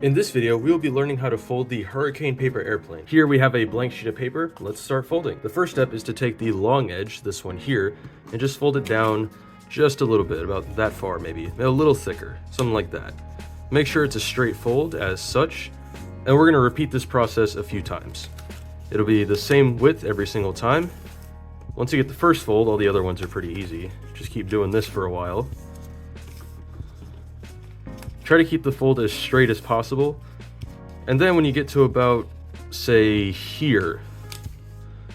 In this video, we will be learning how to fold the Hurricane Paper Airplane. Here we have a blank sheet of paper. Let's start folding. The first step is to take the long edge, this one here, and just fold it down just a little bit, about that far maybe, a little thicker, something like that. Make sure it's a straight fold as such, and we're gonna repeat this process a few times. It'll be the same width every single time. Once you get the first fold, all the other ones are pretty easy. Just keep doing this for a while. Try to keep the fold as straight as possible. And then when you get to about, say, here,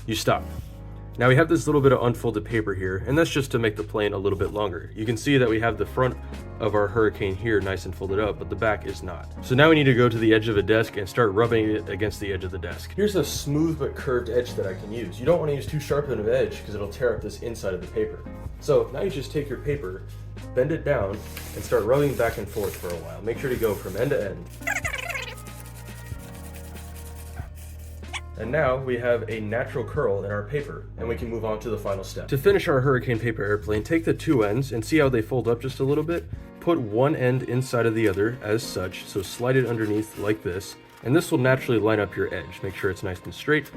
you stop. Now we have this little bit of unfolded paper here, and that's just to make the plane a little bit longer. You can see that we have the front of our Hurricane here nice and folded up, but the back is not. So now we need to go to the edge of a desk and start rubbing it against the edge of the desk. Here's a smooth but curved edge that I can use. You don't want to use too sharp of an edge because it'll tear up this inside of the paper. So now you just take your paper, bend it down, and start rubbing back and forth for a while. Make sure to go from end to end. And now we have a natural curl in our paper, and we can move on to the final step. To finish our Hurricane Paper Airplane, take the two ends and see how they fold up just a little bit. Put one end inside of the other as such, so slide it underneath like this, and this will naturally line up your edge. Make sure it's nice and straight,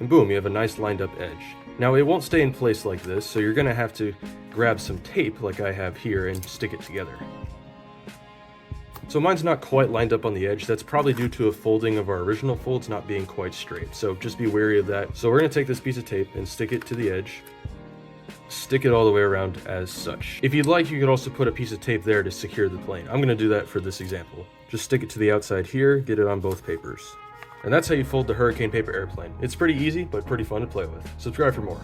and boom, you have a nice lined up edge. Now it won't stay in place like this, so you're gonna have to grab some tape like I have here and stick it together. So mine's not quite lined up on the edge. That's probably due to a folding of our original folds not being quite straight. So just be wary of that. So we're gonna take this piece of tape and stick it to the edge. Stick it all the way around as such. If you'd like, you could also put a piece of tape there to secure the plane. I'm gonna do that for this example. Just stick it to the outside here, get it on both papers. And that's how you fold the Hurricane Paper Airplane. It's pretty easy, but pretty fun to play with. Subscribe for more.